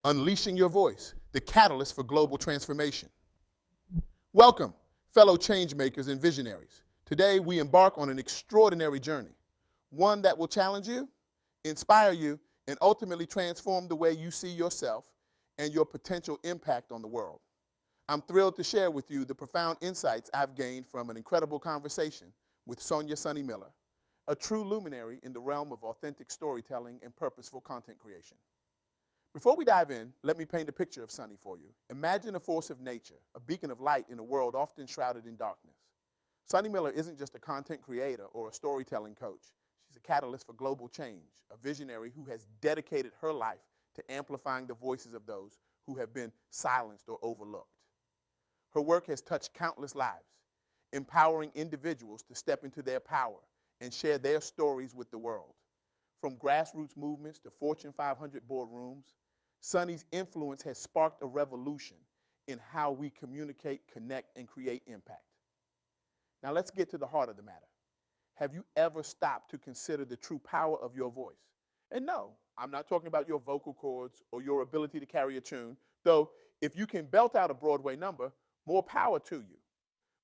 Unleashing your voice, the catalyst for global transformation. Welcome, fellow change makers and visionaries. Today, we embark on an extraordinary journey, one that will challenge you, inspire you, and ultimately transform the way you see yourself and your potential impact on the world. I'm thrilled to share with you the profound insights I've gained from an incredible conversation with Sonya Miller, a true luminary in the realm of authentic storytelling and purposeful content creation. Before we dive in, let me paint a picture of Sunny for you. Imagine a force of nature, a beacon of light in a world often shrouded in darkness. Sunny Miller isn't just a content creator or a storytelling coach. She's a catalyst for global change, a visionary who has dedicated her life to amplifying the voices of those who have been silenced or overlooked. Her work has touched countless lives, empowering individuals to step into their power and share their stories with the world. From grassroots movements to Fortune 500 boardrooms, Sunny's influence has sparked a revolution in how we communicate, connect, and create impact. Now let's get to the heart of the matter. Have you ever stopped to consider the true power of your voice? And no, I'm not talking about your vocal cords or your ability to carry a tune, though if you can belt out a Broadway number, more power to you.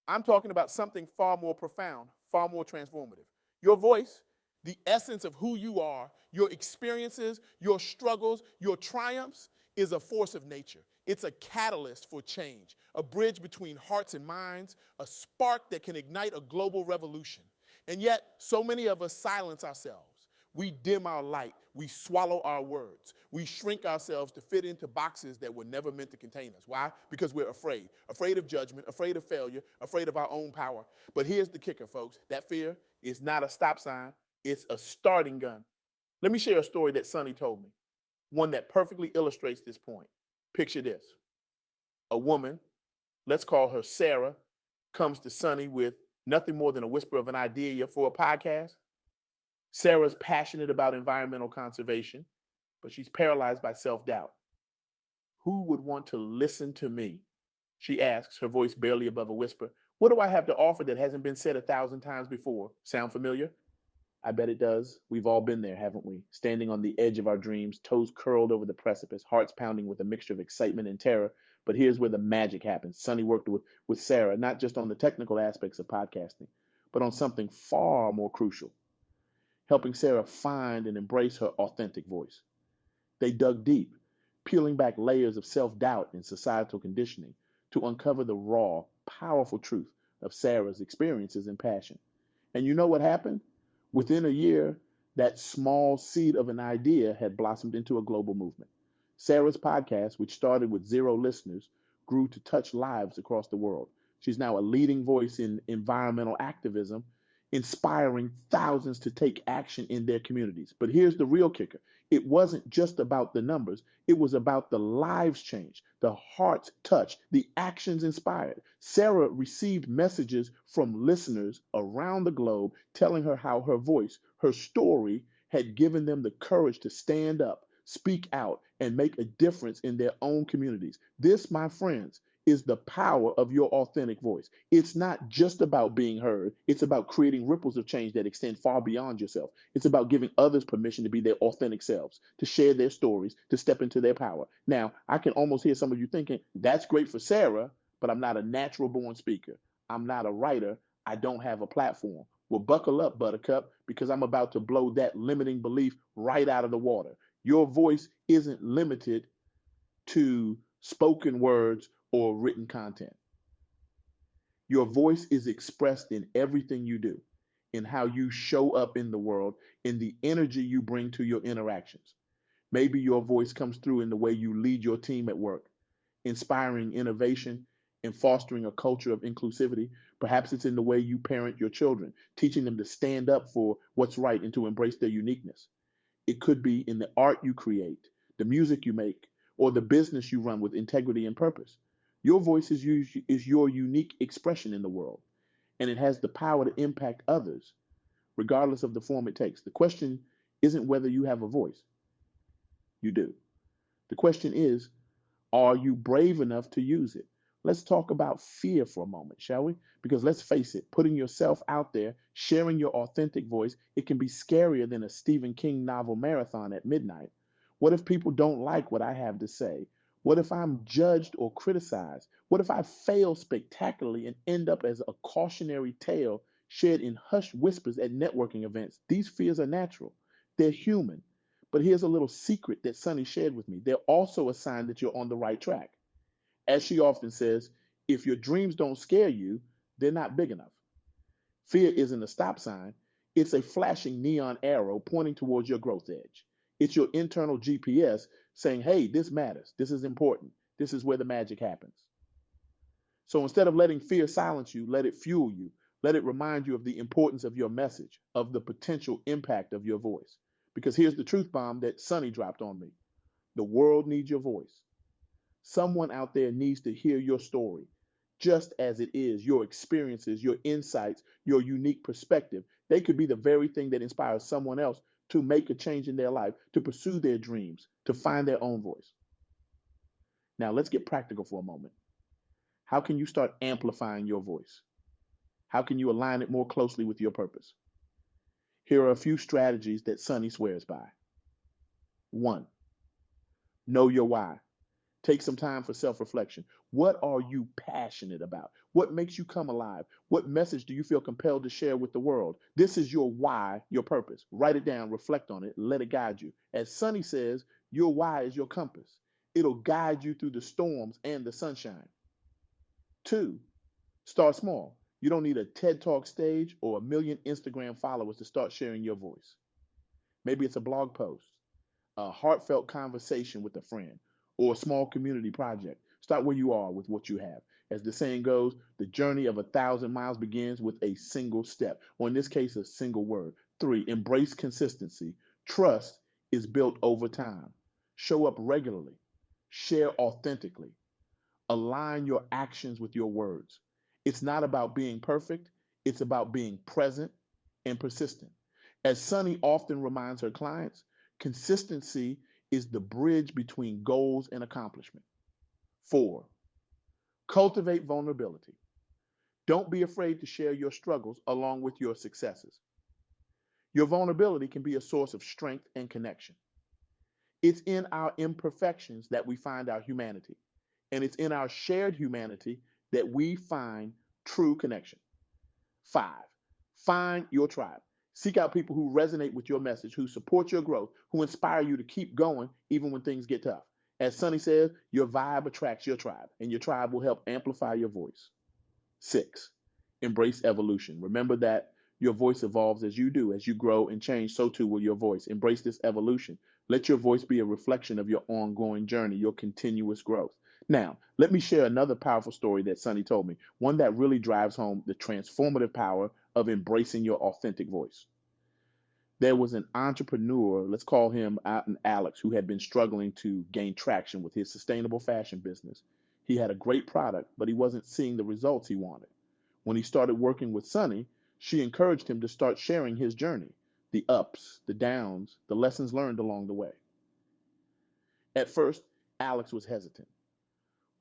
I'm talking about something far more profound, far more transformative. Your voice, the essence of who you are, your experiences, your struggles, your triumphs, is a force of nature. It's a catalyst for change, a bridge between hearts and minds, a spark that can ignite a global revolution. And yet, so many of us silence ourselves. We dim our light. We swallow our words. We shrink ourselves to fit into boxes that were never meant to contain us. Why? Because we're afraid. Afraid of judgment, afraid of failure, afraid of our own power. But here's the kicker, folks. That fear is not a stop sign. It's a starting gun. Let me share a story that Sonny told me, one that perfectly illustrates this point. Picture this. A woman, let's call her Sarah, comes to Sonny with nothing more than a whisper of an idea for a podcast. Sarah's passionate about environmental conservation, but she's paralyzed by self-doubt. Who would want to listen to me? She asks, her voice barely above a whisper. What do I have to offer that hasn't been said 1,000 times before? Sound familiar? I bet it does. We've all been there, haven't we? Standing on the edge of our dreams, toes curled over the precipice, hearts pounding with a mixture of excitement and terror. But here's where the magic happens. Sonny worked with Sarah, not just on the technical aspects of podcasting, but on something far more crucial, helping Sarah find and embrace her authentic voice. They dug deep, peeling back layers of self doubt and societal conditioning to uncover the raw, powerful truth of Sarah's experiences and passion. And you know what happened? Within a year, that small seed of an idea had blossomed into a global movement. Sarah's podcast, which started with 0 listeners, grew to touch lives across the world. She's now a leading voice in environmental activism, inspiring thousands to take action in their communities. But here's the real kicker: it wasn't just about the numbers, it was about the lives changed, the hearts touched, the actions inspired. Sarah received messages from listeners around the globe telling her how her voice, her story, had given them the courage to stand up, speak out, and make a difference in their own communities. This, my friends, is the power of your authentic voice. It's not just about being heard, it's about creating ripples of change that extend far beyond yourself. It's about giving others permission to be their authentic selves, to share their stories, to step into their power. Now, I can almost hear some of you thinking, that's great for Sarah, but I'm not a natural born speaker. I'm not a writer. I don't have a platform. Well, buckle up, Buttercup, because I'm about to blow that limiting belief right out of the water. Your voice isn't limited to spoken words or written content. Your voice is expressed in everything you do, in how you show up in the world, in the energy you bring to your interactions. Maybe your voice comes through in the way you lead your team at work, inspiring innovation and fostering a culture of inclusivity. Perhaps it's in the way you parent your children, teaching them to stand up for what's right and to embrace their uniqueness. It could be in the art you create, the music you make, or the business you run with integrity and purpose. Your voice is your unique expression in the world, and it has the power to impact others, regardless of the form it takes. The question isn't whether you have a voice, you do. The question is, are you brave enough to use it? Let's talk about fear for a moment, shall we? Because let's face it, putting yourself out there, sharing your authentic voice, it can be scarier than a Stephen King novel marathon at midnight. What if people don't like what I have to say? What if I'm judged or criticized? What if I fail spectacularly and end up as a cautionary tale shared in hushed whispers at networking events? These fears are natural, they're human. But here's a little secret that Sunny shared with me. They're also a sign that you're on the right track. As she often says, if your dreams don't scare you, they're not big enough. Fear isn't a stop sign, it's a flashing neon arrow pointing towards your growth edge. It's your internal GPS saying, hey, this matters. This is important. This is where the magic happens. So instead of letting fear silence you, let it fuel you. Let it remind you of the importance of your message, of the potential impact of your voice. Because here's the truth bomb that Sunny dropped on me: the world needs your voice. Someone out there needs to hear your story, just as it is, your experiences, your insights, your unique perspective. They could be the very thing that inspires someone else to make a change in their life, to pursue their dreams, to find their own voice. Now, let's get practical for a moment. How can you start amplifying your voice? How can you align it more closely with your purpose? Here are a few strategies that Sunny swears by. One, know your why. Take some time for self reflection. What are you passionate about? What makes you come alive? What message do you feel compelled to share with the world? This is your why, your purpose. Write it down, reflect on it, let it guide you. As Sunny says, your why is your compass. It'll guide you through the storms and the sunshine. Two, start small. You don't need a TED Talk stage or a million Instagram followers to start sharing your voice. Maybe it's a blog post, a heartfelt conversation with a friend, or a small community project. Start where you are with what you have. As the saying goes, the journey of 1,000 miles begins with a single step, or in this case, a single word. Three, embrace consistency. Trust is built over time. Show up regularly. Share authentically. Align your actions with your words. It's not about being perfect, it's about being present and persistent. As Sunny often reminds her clients, consistency is the bridge between goals and accomplishment. Four, cultivate vulnerability. Don't be afraid to share your struggles along with your successes. Your vulnerability can be a source of strength and connection. It's in our imperfections that we find our humanity, and it's in our shared humanity that we find true connection. Five, find your tribe. Seek out people who resonate with your message, who support your growth, who inspire you to keep going even when things get tough. As Sunny says, your vibe attracts your tribe, and your tribe will help amplify your voice. Six, embrace evolution. Remember that your voice evolves as you do. As you grow and change, so too will your voice. Embrace this evolution. Let your voice be a reflection of your ongoing journey, your continuous growth. Now, let me share another powerful story that Sunny told me, one that really drives home the transformative power of embracing your authentic voice. There was an entrepreneur, let's call him Alex, who had been struggling to gain traction with his sustainable fashion business. He had a great product, but he wasn't seeing the results he wanted. When he started working with Sunny, she encouraged him to start sharing his journey, the ups, the downs, the lessons learned along the way. At first, Alex was hesitant.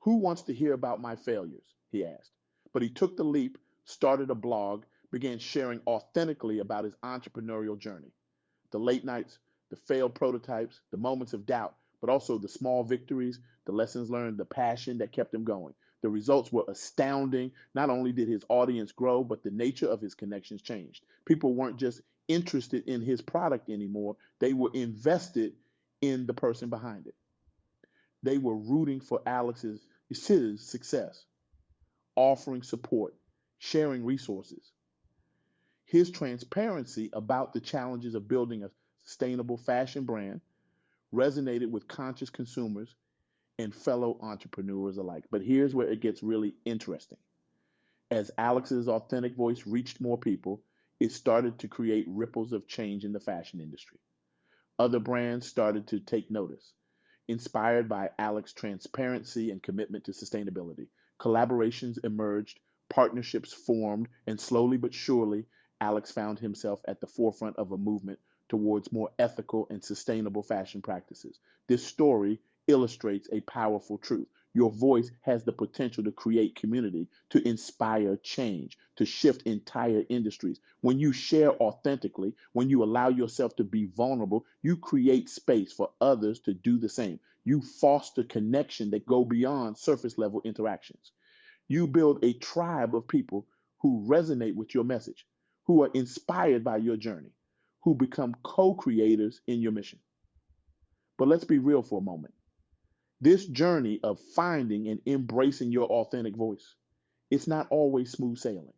Who wants to hear about my failures? He asked. But he took the leap, started a blog, began sharing authentically about his entrepreneurial journey: the late nights, the failed prototypes, the moments of doubt, but also the small victories, the lessons learned, the passion that kept him going. The results were astounding. Not only did his audience grow, but the nature of his connections changed. People weren't just interested in his product anymore, they were invested in the person behind it. They were rooting for his success, offering support, sharing resources. His transparency about the challenges of building a sustainable fashion brand resonated with conscious consumers and fellow entrepreneurs alike. But here's where it gets really interesting. As Alex's authentic voice reached more people, it started to create ripples of change in the fashion industry. Other brands started to take notice, inspired by Alex's transparency and commitment to sustainability. Collaborations emerged, partnerships formed, and slowly but surely, Alex found himself at the forefront of a movement towards more ethical and sustainable fashion practices. This story illustrates a powerful truth. Your voice has the potential to create community, to inspire change, to shift entire industries. When you share authentically, when you allow yourself to be vulnerable, you create space for others to do the same. You foster connection that go beyond surface level interactions. You build a tribe of people who resonate with your message, who are inspired by your journey, who become co creators in your mission. But let's be real for a moment. This journey of finding and embracing your authentic voice, it's not always smooth sailing.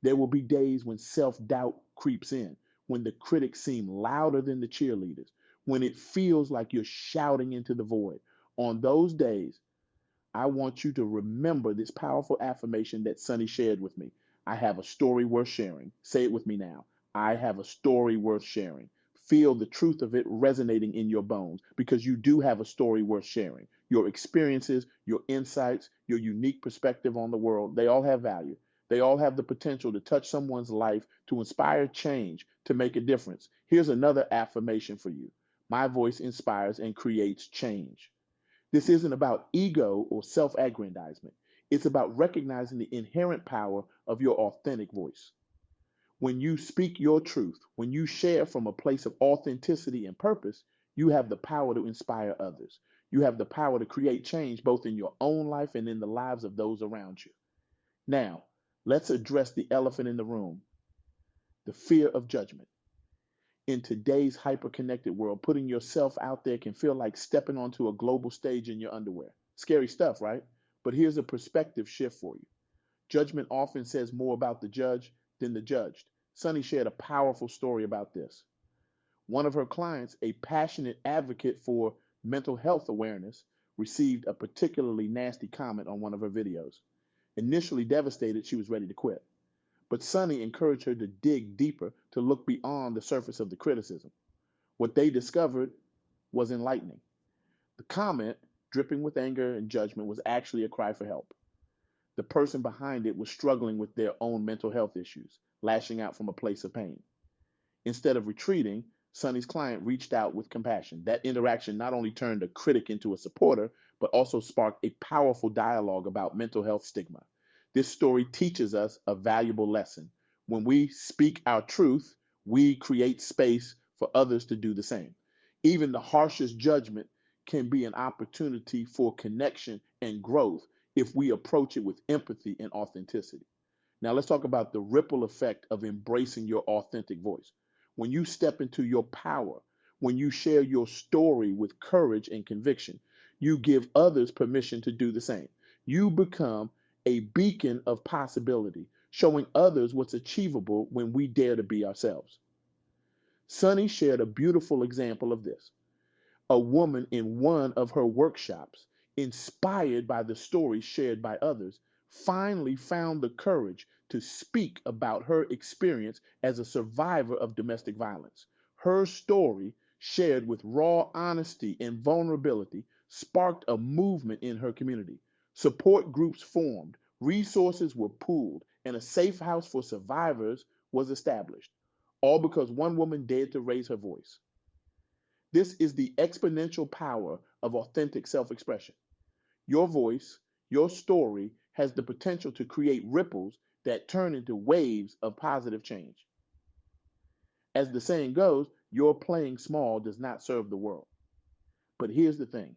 There will be days when self doubt creeps in, when the critics seem louder than the cheerleaders, when it feels like you're shouting into the void. On those days, I want you to remember this powerful affirmation that Sonny shared with me. I have a story worth sharing. Say it with me now. I have a story worth sharing. Feel the truth of it resonating in your bones because you do have a story worth sharing. Your experiences, your insights, your unique perspective on the world, they all have value. They all have the potential to touch someone's life, to inspire change, to make a difference. Here's another affirmation for you. My voice inspires and creates change. This isn't about ego or self aggrandizement. It's about recognizing the inherent power of your authentic voice. When you speak your truth, when you share from a place of authenticity and purpose, you have the power to inspire others. You have the power to create change both in your own life and in the lives of those around you. Now, let's address the elephant in the room, the fear of judgment. In today's hyper-connected world, putting yourself out there can feel like stepping onto a global stage in your underwear. Scary stuff, right? But here's a perspective shift for you. Judgment often says more about the judge than the judged. Sunny shared a powerful story about this. One of her clients, a passionate advocate for mental health awareness, received a particularly nasty comment on one of her videos. Initially devastated, she was ready to quit. But Sunny encouraged her to dig deeper, to look beyond the surface of the criticism. What they discovered was enlightening. The comment, dripping with anger and judgment, was actually a cry for help. The person behind it was struggling with their own mental health issues, lashing out from a place of pain. Instead of retreating, Sunny's client reached out with compassion. That interaction not only turned a critic into a supporter, but also sparked a powerful dialogue about mental health stigma. This story teaches us a valuable lesson. When we speak our truth, we create space for others to do the same. Even the harshest judgment can be an opportunity for connection and growth if we approach it with empathy and authenticity. Now, let's talk about the ripple effect of embracing your authentic voice. When you step into your power, when you share your story with courage and conviction, you give others permission to do the same. You become a beacon of possibility, showing others what's achievable when we dare to be ourselves. Sunny shared a beautiful example of this. A woman in one of her workshops, inspired by the stories shared by others, finally found the courage to speak about her experience as a survivor of domestic violence. Her story, shared with raw honesty and vulnerability, sparked a movement in her community. Support groups formed, resources were pooled, and a safe house for survivors was established, all because one woman dared to raise her voice. This is the exponential power of authentic self expression. Your voice, your story has the potential to create ripples that turn into waves of positive change. As the saying goes, your playing small does not serve the world. But here's the thing,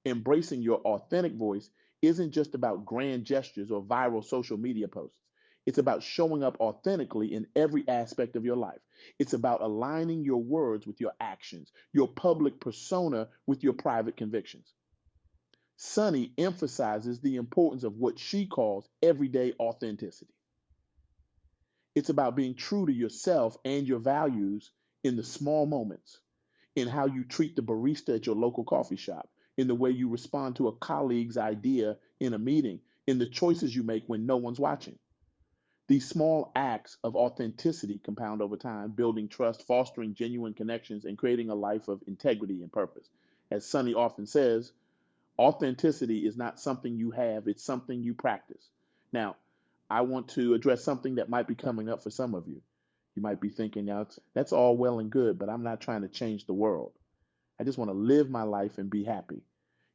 embracing your authentic voice isn't just about grand gestures or viral social media posts. It's about showing up authentically in every aspect of your life. It's about aligning your words with your actions, your public persona with your private convictions. Sunny emphasizes the importance of what she calls everyday authenticity. It's about being true to yourself and your values in the small moments, in how you treat the barista at your local coffee shop, in the way you respond to a colleague's idea in a meeting, in the choices you make when no one's watching. These small acts of authenticity compound over time, building trust, fostering genuine connections, and creating a life of integrity and purpose. As Sunny often says, authenticity is not something you have, it's something you practice. Now, I want to address something that might be coming up for some of you. You might be thinking, now, that's all well and good, but I'm not trying to change the world. I just want to live my life and be happy.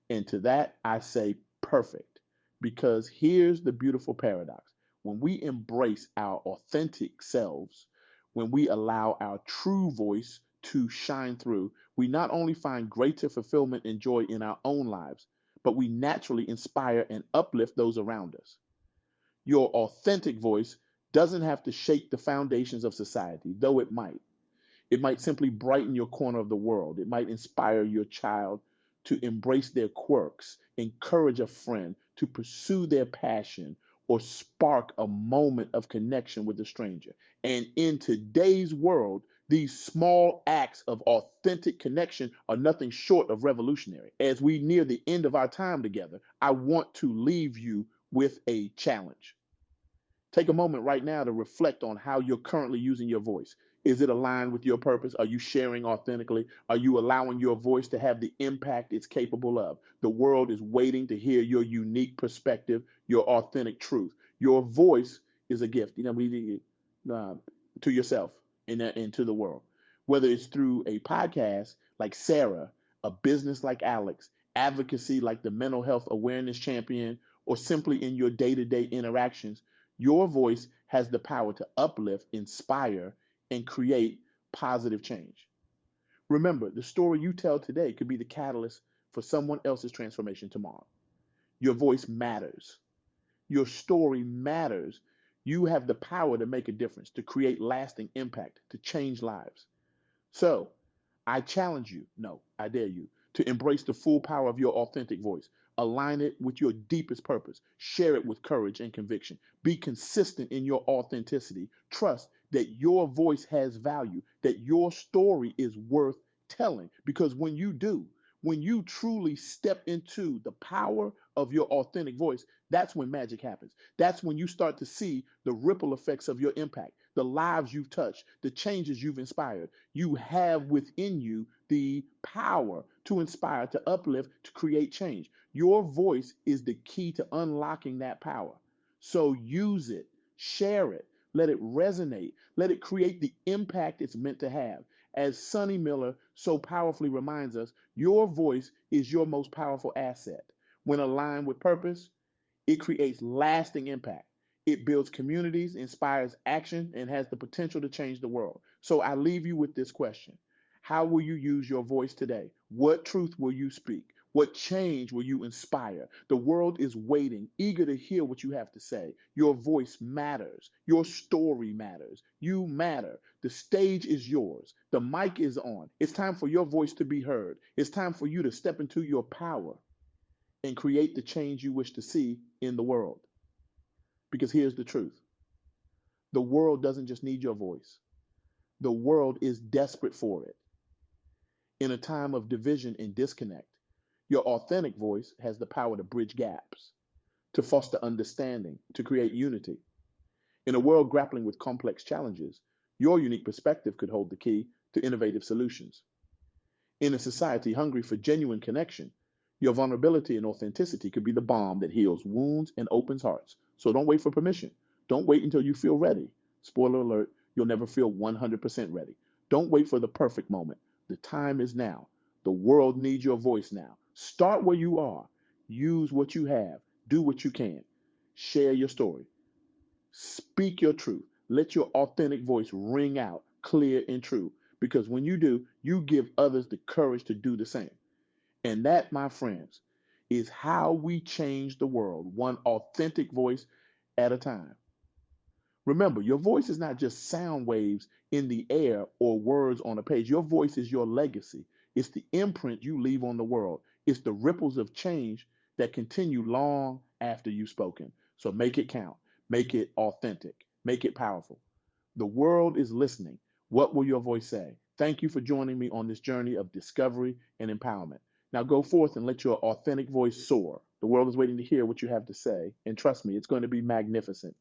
And to that, I say perfect. Because here's the beautiful paradox: when we embrace our authentic selves, when we allow our true voice to shine through, we not only find greater fulfillment and joy in our own lives, but we naturally inspire and uplift those around us. Your authentic voice doesn't have to shake the foundations of society, though it might. It might simply brighten your corner of the world. It might inspire your child to embrace their quirks, encourage a friend to pursue their passion, or spark a moment of connection with a stranger. And in today's world, these small acts of authentic connection are nothing short of revolutionary. As we near the end of our time together, I want to leave you with a challenge. Take a moment right now to reflect on how you're currently using your voice. Is it aligned with your purpose? Are you sharing authentically? Are you allowing your voice to have the impact it's capable of? The world is waiting to hear your unique perspective, your authentic truth. Your voice is a gift, uh, to yourself and to the world. Whether it's through a podcast like Sarah, a business like Alex, advocacy like the mental health awareness champion, or simply in your day to day interactions, your voice has the power to uplift, inspire, and create positive change. Remember, the story you tell today could be the catalyst for someone else's transformation tomorrow. Your voice matters. Your story matters. You have the power to make a difference, to create lasting impact, to change lives. So, I challenge you, no, I dare you, to embrace the full power of your authentic voice. Align it with your deepest purpose. Share it with courage and conviction. Be consistent in your authenticity. Trust that your voice has value, that your story is worth telling. Because when you do, when you truly step into the power of your authentic voice, that's when magic happens. That's when you start to see the ripple effects of your impact, the lives you've touched, the changes you've inspired. You have within you the power to inspire, to uplift, to create change. Your voice is the key to unlocking that power. So use it, share it, let it resonate, let it create the impact it's meant to have. As Sonny Miller so powerfully reminds us, your voice is your most powerful asset. When aligned with purpose, it creates lasting impact. It builds communities, inspires action, and has the potential to change the world. So I leave you with this question: how will you use your voice today? What truth will you speak? What change will you inspire? The world is waiting, eager to hear what you have to say. Your voice matters. Your story matters. You matter. The stage is yours. The mic is on. It's time for your voice to be heard. It's time for you to step into your power and create the change you wish to see in the world. Because here's the truth: the world doesn't just need your voice, the world is desperate for it. In a time of division and disconnect, your authentic voice has the power to bridge gaps, to foster understanding, to create unity. In a world grappling with complex challenges, your unique perspective could hold the key to innovative solutions. In a society hungry for genuine connection, your vulnerability and authenticity could be the balm that heals wounds and opens hearts. So don't wait for permission. Don't wait until you feel ready. Spoiler alert, you'll never feel 100% ready. Don't wait for the perfect moment. The time is now. The world needs your voice now. Start where you are. Use what you have. Do what you can. Share your story. Speak your truth. Let your authentic voice ring out clear and true. Because when you do, you give others the courage to do the same. And that, my friends, is how we change the world, one authentic voice at a time. Remember, your voice is not just sound waves in the air or words on a page. Your voice is your legacy. It's the imprint you leave on the world. It's the ripples of change that continue long after you've spoken. So make it count. Make it authentic. Make it powerful. The world is listening. What will your voice say? Thank you for joining me on this journey of discovery and empowerment. Now go forth and let your authentic voice soar. The world is waiting to hear what you have to say. And trust me, it's going to be magnificent.